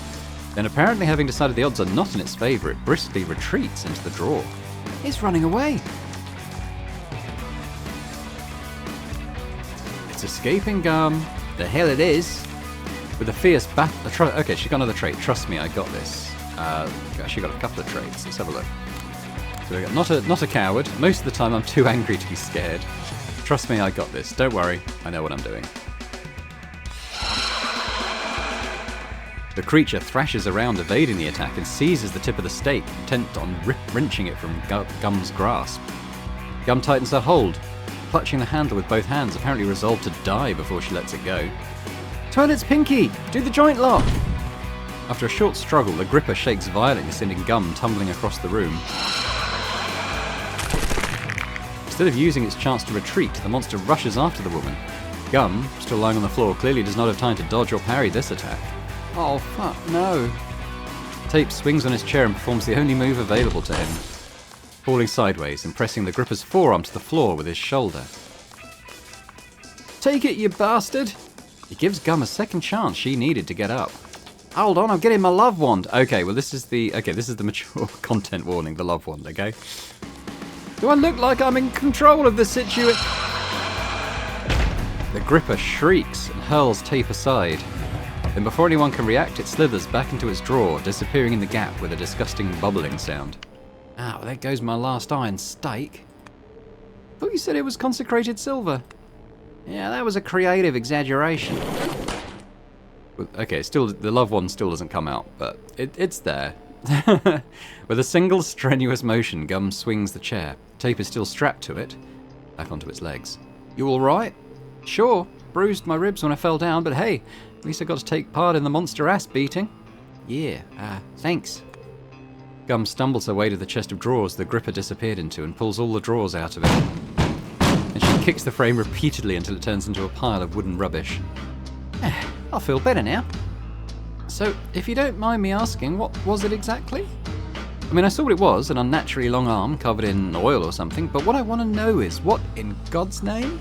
Then, apparently having decided the odds are not in its favour, it briskly retreats into the drawer. It's running away! It's escaping Gum. The hell it is! With a fierce okay, she got another trait. Trust me, I got this. She got a couple of traits. Let's have a look. So we got not a coward. Most of the time I'm too angry to be scared. Trust me, I got this. Don't worry, I know what I'm doing. The creature thrashes around, evading the attack, and seizes the tip of the stake, intent on wrenching it from Gum's grasp. Gum tightens her hold, clutching the handle with both hands, apparently resolved to die before she lets it go. Twirl its pinky! Do the joint lock! After a short struggle, the gripper shakes violently, sending Gum tumbling across the room. Instead of using its chance to retreat, the monster rushes after the woman. Gum, still lying on the floor, clearly does not have time to dodge or parry this attack. Oh, fuck, no. Tape swings on his chair and performs the only move available to him, falling sideways and pressing the gripper's forearm to the floor with his shoulder. Take it, you bastard! He gives Gum a second chance she needed to get up. Hold on, I'm getting my love wand. Okay, well this is the mature content warning, the love wand, okay? Do I look like I'm in control of the situation? The gripper shrieks and hurls Tape aside. Then before anyone can react, it slithers back into its drawer, disappearing in the gap with a disgusting bubbling sound. Ah, well, there goes my last iron steak. Thought you said it was consecrated silver. Yeah, that was a creative exaggeration. Okay, still, the love wand still doesn't come out, but it's there. With a single strenuous motion, Gum swings the chair. Tape is still strapped to it, back onto its legs. You all right? Sure, bruised my ribs when I fell down, but hey, at least I got to take part in the monster ass beating. Yeah, thanks. Gum stumbles her way to the chest of drawers the gripper disappeared into and pulls all the drawers out of it. And she kicks the frame repeatedly until it turns into a pile of wooden rubbish. I feel better now. So, if you don't mind me asking, what was it exactly? I mean, I saw what it was, an unnaturally long arm covered in oil or something, but what I want to know is, what in God's name?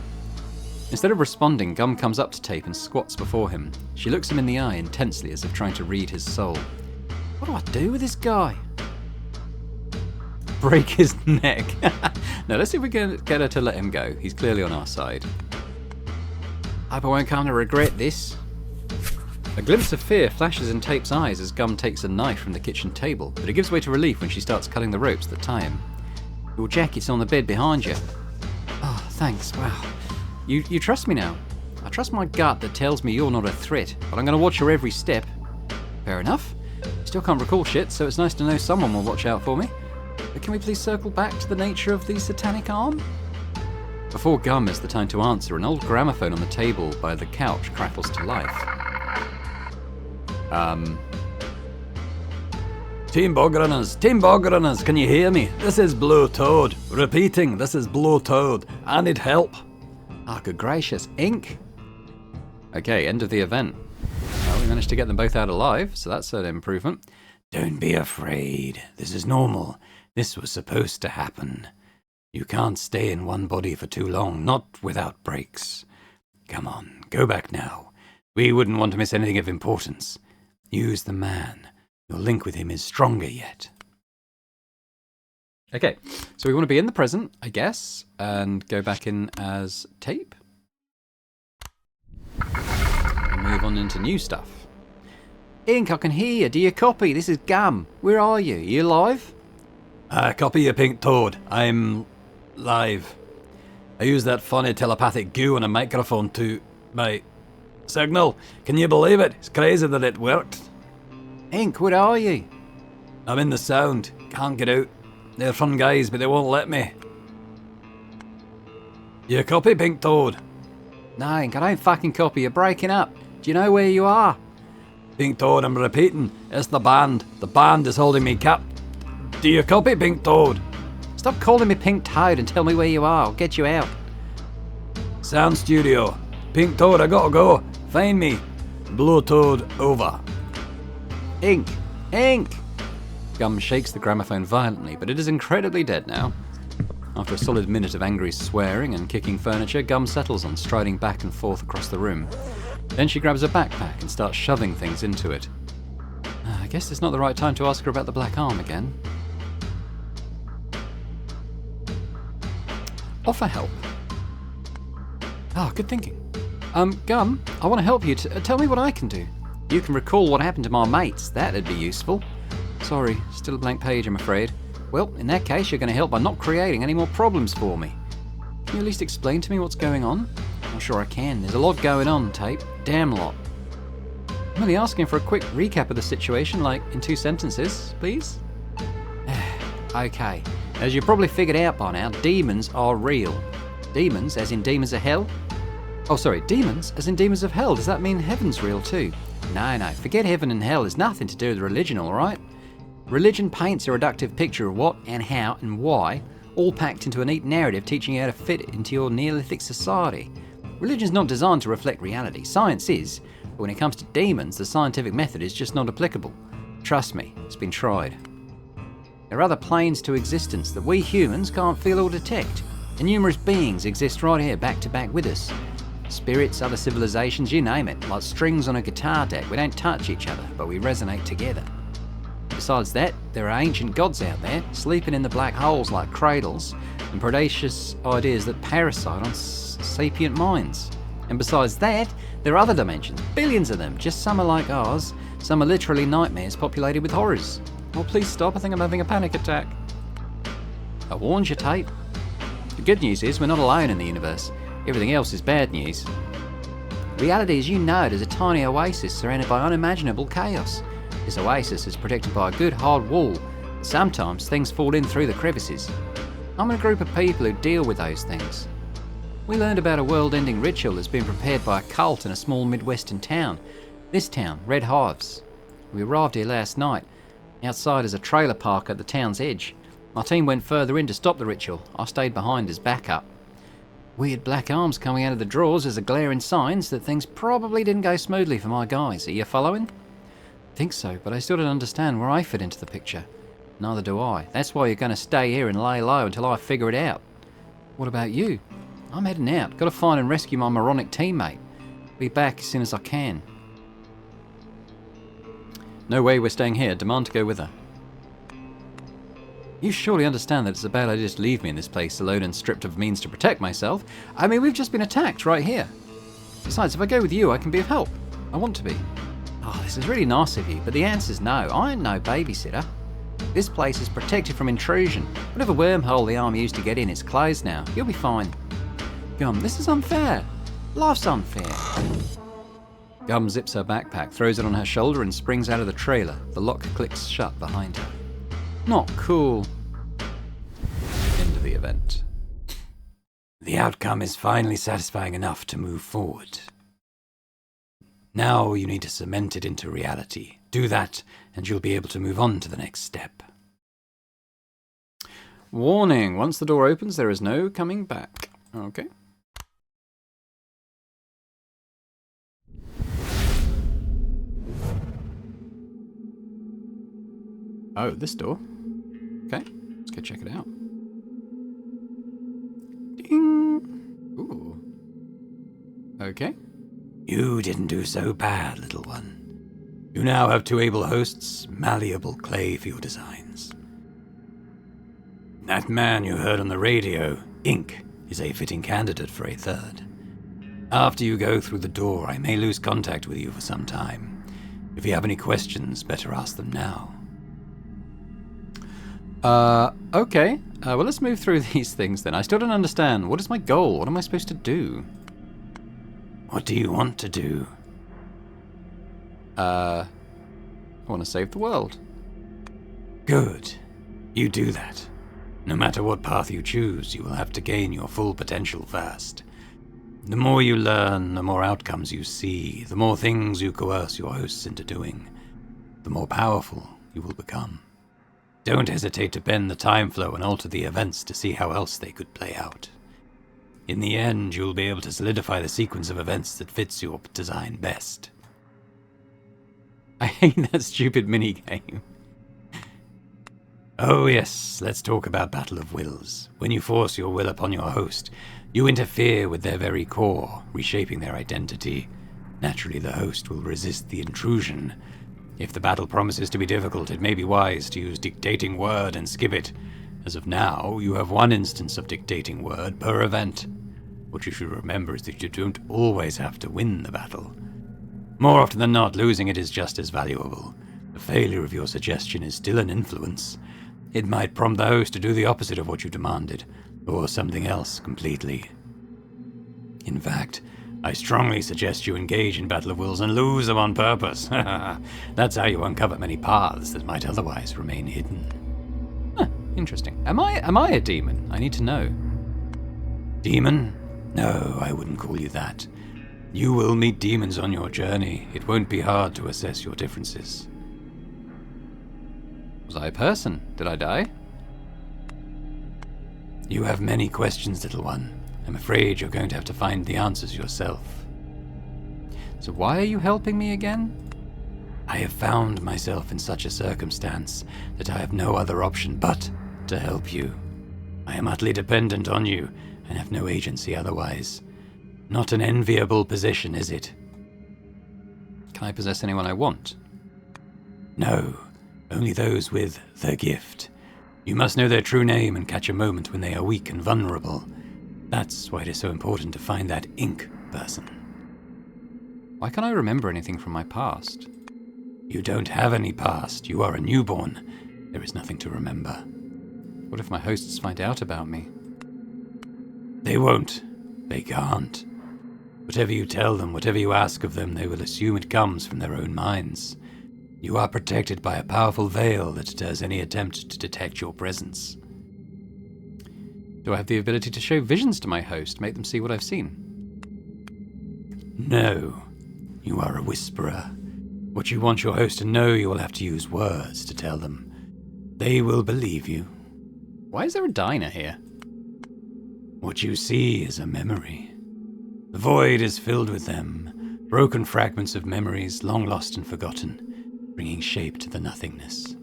Instead of responding, Gum comes up to Tape and squats before him. She looks him in the eye intensely, as if trying to read his soul. What do I do with this guy? Break his neck. No, let's see if we can get her to let him go. He's clearly on our side. Hope I won't come to regret this. A glimpse of fear flashes in Tape's eyes as Gum takes a knife from the kitchen table, but it gives way to relief when she starts cutting the ropes that tie him. Your jacket's on the bed behind you. Oh, thanks. Wow. You trust me now. I trust my gut that tells me you're not a threat, but I'm going to watch your every step. Fair enough. Still can't recall shit, so it's nice to know someone will watch out for me. But can we please circle back to the nature of the satanic arm? Before Gum has the time to answer, an old gramophone on the table by the couch crackles to life. Team Bogrunners, can you hear me? This is Blue Toad. Repeating, this is Blue Toad. I need help. Ah, good gracious, ink! Okay, end of the event. Well, we managed to get them both out alive, so that's an improvement. Don't be afraid. This is normal. This was supposed to happen. You can't stay in one body for too long, not without breaks. Come on, go back now. We wouldn't want to miss anything of importance. Use the man. Your link with him is stronger yet. Okay, so we want to be in the present, I guess, and go back in as Tape. And move on into new stuff. Ink, I can hear you. Do you copy? This is Gum. Where are you? Are you live? Copy you, Pink Toad. I'm live. I use that funny telepathic goo on a microphone to... my... signal. Can you believe it? It's crazy that it worked. Ink, where are you? I'm in the sound. Can't get out. They're fun guys, but they won't let me. You copy, Pink Toad? No, Ink, I don't fucking copy. You're breaking up. Do you know where you are? Pink Toad, I'm repeating. It's the band. The band is holding me cap. Do you copy, Pink Toad? Stop calling me Pink Toad and tell me where you are. I'll get you out. Sound studio. Pink Toad, I gotta go. Find me. Blue Toad, over. Ink! Ink! Gum shakes the gramophone violently, but it is incredibly dead now. After a solid minute of angry swearing and kicking furniture, Gum settles on striding back and forth across the room. Then she grabs a backpack and starts shoving things into it. I guess it's not the right time to ask her about the black arm again. Offer help. Good thinking. Gum, I want to help you. Tell me what I can do. You can recall what happened to my mates. That'd be useful. Sorry, still a blank page, I'm afraid. Well, in that case, you're going to help by not creating any more problems for me. Can you at least explain to me what's going on? I'm sure I can. There's a lot going on, Tape. Damn lot. I'm only asking for a quick recap of the situation, like in 2 sentences, please. Okay. As you probably figured out by now, demons are real. Demons, as in demons of hell? Oh, sorry, demons, as in demons of hell. Does that mean heaven's real too? No, forget heaven and hell. There's nothing to do with religion, alright? Religion paints a reductive picture of what and how and why, all packed into a neat narrative teaching you how to fit it into your Neolithic society. Religion's not designed to reflect reality. Science is, but when it comes to demons, the scientific method is just not applicable. Trust me, it's been tried. There are other planes to existence that we humans can't feel or detect, and numerous beings exist right here back to back with us. Spirits, other civilizations, you name it, like strings on a guitar deck. We don't touch each other, but we resonate together. Besides that, there are ancient gods out there, sleeping in the black holes like cradles, and predacious ideas that parasite on sapient minds. And besides that, there are other dimensions, billions of them. Just some are like ours, some are literally nightmares populated with horrors. Oh, please stop, I think I'm having a panic attack. I warned you, Tape. The good news is we're not alone in the universe. Everything else is bad news. Reality as you know it is a tiny oasis surrounded by unimaginable chaos. This oasis is protected by a good hard wall. Sometimes things fall in through the crevices. I'm in a group of people who deal with those things. We learned about a world-ending ritual that's been prepared by a cult in a small Midwestern town. This town, Red Hives. We arrived here last night. Outside is a trailer park at the town's edge. My team went further in to stop the ritual. I stayed behind as backup. Weird black arms coming out of the drawers as a glaring signs that things probably didn't go smoothly for my guys. Are you following? Think so, but I still don't understand where I fit into the picture. Neither do I. That's why you're going to stay here and lay low until I figure it out. What about you? I'm heading out. Got to find and rescue my moronic teammate. Be back as soon as I can. No way we're staying here. Demand to go with her. You surely understand that it's a bad idea to leave me in this place alone and stripped of means to protect myself. I mean, we've just been attacked right here. Besides, if I go with you, I can be of help. I want to be. Oh, this is really nice of you, but the answer's no. I ain't no babysitter. This place is protected from intrusion. Whatever wormhole the arm used to get in, it's closed now. You'll be fine. Gum, this is unfair. Life's unfair. Gum zips her backpack, throws it on her shoulder and springs out of the trailer. The lock clicks shut behind her. Not cool. End of the event. The outcome is finally satisfying enough to move forward. Now you need to cement it into reality. Do that, and you'll be able to move on to the next step. Warning, once the door opens, there is no coming back. Okay. Oh, this door. Okay, let's go check it out. Ding! Ooh. Okay. You didn't do so bad, little one. You now have 2 able hosts, malleable clay for your designs. That man you heard on the radio, Ink, is a fitting candidate for a 3rd. After you go through the door, I may lose contact with you for some time. If you have any questions, better ask them now. Okay. Well, let's move through these things then. I still don't understand. What is my goal? What am I supposed to do? What do you want to do? I want to save the world. Good. You do that. No matter what path you choose, you will have to gain your full potential first. The more you learn, the more outcomes you see, the more things you coerce your hosts into doing, the more powerful you will become. Don't hesitate to bend the time flow and alter the events to see how else they could play out. In the end, you'll be able to solidify the sequence of events that fits your design best. I hate that stupid minigame. Oh yes, let's talk about Battle of Wills. When you force your will upon your host, you interfere with their very core, reshaping their identity. Naturally, the host will resist the intrusion. If the battle promises to be difficult, it may be wise to use dictating word and skip it. As of now, you have one instance of dictating word per event. What you should remember is that you don't always have to win the battle. More often than not, losing it is just as valuable. The failure of your suggestion is still an influence. It might prompt the host to do the opposite of what you demanded, or something else completely. In fact, I strongly suggest you engage in Battle of Wills and lose them on purpose. That's how you uncover many paths that might otherwise remain hidden. Huh, interesting. Am I a demon? I need to know. Demon? No, I wouldn't call you that. You will meet demons on your journey. It won't be hard to assess your differences. Was I a person? Did I die? You have many questions, little one. I'm afraid you're going to have to find the answers yourself. So why are you helping me again? I have found myself in such a circumstance that I have no other option but to help you. I am utterly dependent on you and have no agency otherwise. Not an enviable position, is it? Can I possess anyone I want? No, only those with the gift. You must know their true name and catch a moment when they are weak and vulnerable. That's why it is so important to find that ink person. Why can't I remember anything from my past? You don't have any past. You are a newborn. There is nothing to remember. What if my hosts find out about me? They won't. They can't. Whatever you tell them, whatever you ask of them, they will assume it comes from their own minds. You are protected by a powerful veil that deters any attempt to detect your presence. Do I have the ability to show visions to my host, make them see what I've seen? No. You are a whisperer. What you want your host to know, you will have to use words to tell them. They will believe you. Why is there a diner here? What you see is a memory. The void is filled with them, broken fragments of memories long lost and forgotten, bringing shape to the nothingness.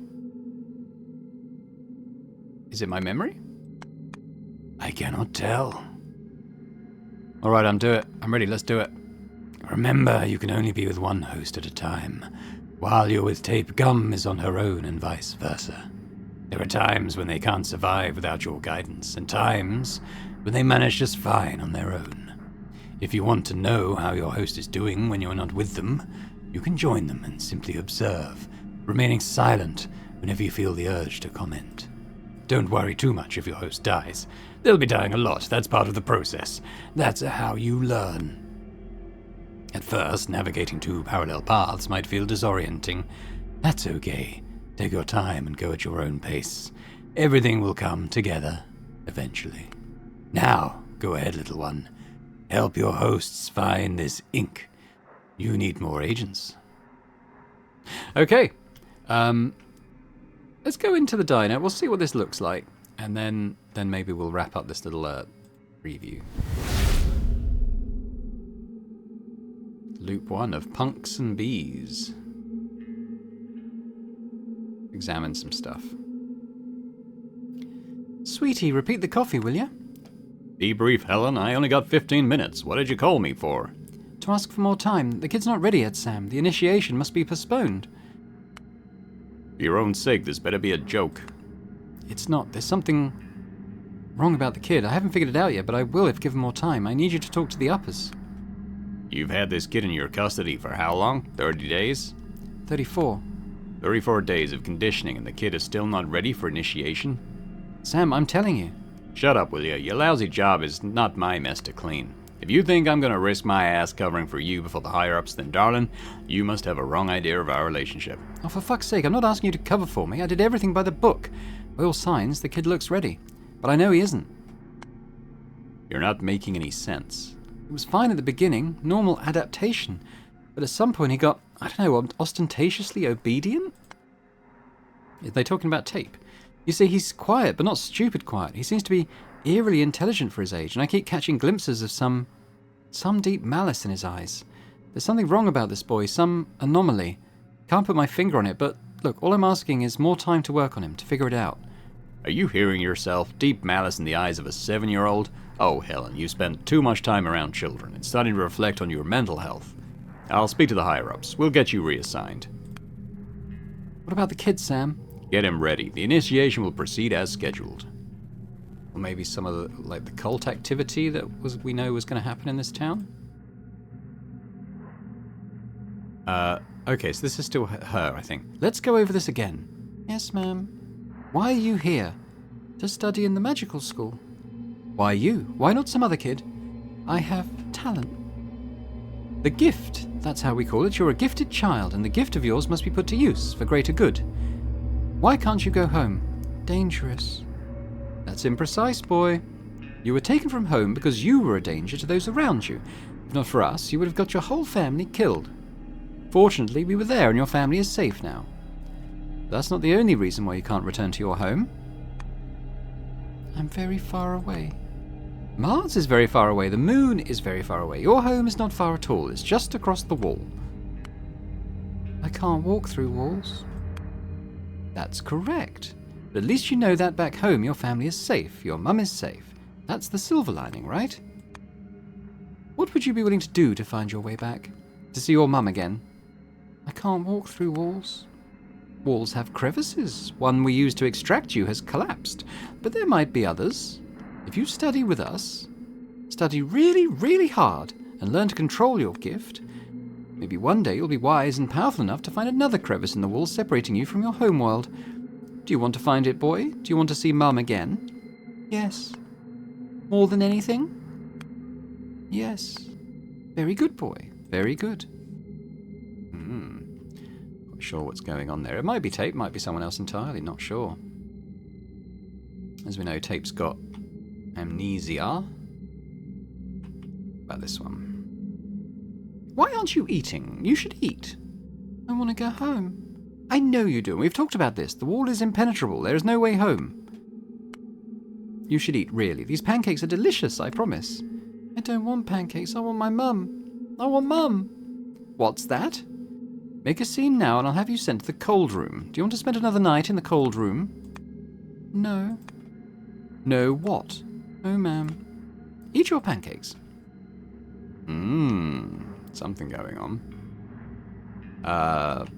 Is it my memory? I cannot tell. All right, I'm ready. Let's do it. Remember, you can only be with one host at a time. While you're with Tape, Gum is on her own and vice versa. There are times when they can't survive without your guidance, and times when they manage just fine on their own. If you want to know how your host is doing when you're not with them, you can join them and simply observe, remaining silent whenever you feel the urge to comment. Don't worry too much if your host dies. They'll be dying a lot. That's part of the process. That's how you learn. At first, navigating two parallel paths might feel disorienting. That's okay. Take your time and go at your own pace. Everything will come together, eventually. Now, go ahead, little one. Help your hosts find this ink. You need more agents. Okay. Let's go into the diner. We'll see what this looks like. And then maybe we'll wrap up this little review. Loop 1 of Punks and Bees. Examine some stuff. Sweetie, repeat the coffee, will you? Be brief, Helen. I only got 15 minutes. What did you call me for? To ask for more time. The kid's not ready yet, Sam. The initiation must be postponed. For your own sake, this better be a joke. It's not. There's something wrong about the kid. I haven't figured it out yet, but I will if given more time. I need you to talk to the uppers. You've had this kid in your custody for how long? 30 days? 34. 34 days of conditioning and the kid is still not ready for initiation? Sam, I'm telling you. Shut up, will you? Your lousy job is not my mess to clean. If you think I'm gonna risk my ass covering for you before the higher-ups, then darling, you must have a wrong idea of our relationship. Oh, for fuck's sake, I'm not asking you to cover for me. I did everything by the book. By all signs, the kid looks ready. But I know he isn't. You're not making any sense. It was fine at the beginning, normal adaptation. But at some point he got, I don't know, ostentatiously obedient? Are they talking about Tape? You see, he's quiet, but not stupid quiet. He seems to be eerily intelligent for his age, and I keep catching glimpses of some deep malice in his eyes. There's something wrong about this boy, some anomaly. Can't put my finger on it, but look, all I'm asking is more time to work on him, to figure it out. Are you hearing yourself? Deep malice in the eyes of a 7-year-old? Oh, Helen, you spend too much time around children. It's starting to reflect on your mental health. I'll speak to the higher-ups. We'll get you reassigned. What about the kid, Sam? Get him ready. The initiation will proceed as scheduled. Or maybe some of the cult activity that we know was going to happen in this town? Okay, so this is still her, I think. Let's go over this again. Yes, ma'am. Why are you here? To study in the magical school. Why you? Why not some other kid? I have talent. The gift, that's how we call it. You're a gifted child, and the gift of yours must be put to use for greater good. Why can't you go home? Dangerous. That's imprecise, boy. You were taken from home because you were a danger to those around you. If not for us, you would have got your whole family killed. Fortunately, we were there and your family is safe now. That's not the only reason why you can't return to your home. I'm very far away. Mars is very far away. The moon is very far away. Your home is not far at all. It's just across the wall. I can't walk through walls. That's correct. But at least you know that back home your family is safe. Your mum is safe. That's the silver lining, right? What would you be willing to do to find your way back? To see your mum again? I can't walk through walls. Walls have crevices. One we used to extract you has collapsed. But there might be others. If you study with us, study really, really hard, and learn to control your gift, maybe one day you'll be wise and powerful enough to find another crevice in the wall separating you from your homeworld. Do you want to find it, boy? Do you want to see Mum again? Yes. More than anything? Yes. Very good, boy. Very good. Not sure what's going on there. It might be Tape, might be someone else entirely, not sure. As we know, Tape's got amnesia. About this one. Why aren't you eating? You should eat. I want to go home. I know you do. We've talked about this. The wall is impenetrable. There is no way home. You should eat, really. These pancakes are delicious, I promise. I don't want pancakes. I want my mum. I want Mum. What's that? Make a scene now and I'll have you sent to the cold room. Do you want to spend another night in the cold room? No. No what? No, ma'am. Eat your pancakes. Something going on.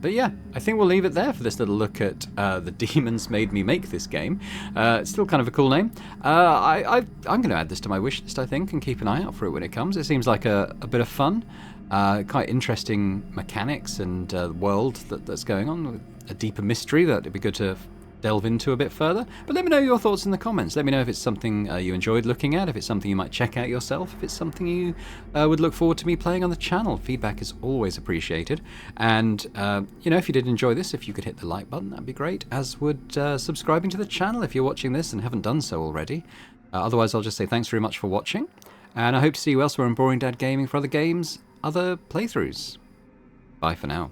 But yeah, I think we'll leave it there for this little look at The Demons Made Me Make This Game. It's still kind of a cool name. I'm going to add this to my wish list, I think, and keep an eye out for it when it comes. It seems like a bit of fun. Quite interesting mechanics and world that's going on. A deeper mystery that it'd be good to delve into a bit further. But let me know your thoughts in the comments. Let me know if it's something you enjoyed looking at, if it's something you might check out yourself, if it's something you would look forward to me playing on the channel. Feedback is always appreciated. And, if you did enjoy this, if you could hit the like button, that'd be great, as would subscribing to the channel if you're watching this and haven't done so already. Otherwise, I'll just say thanks very much for watching, and I hope to see you elsewhere on Boring Dad Gaming for other games, other playthroughs. Bye for now.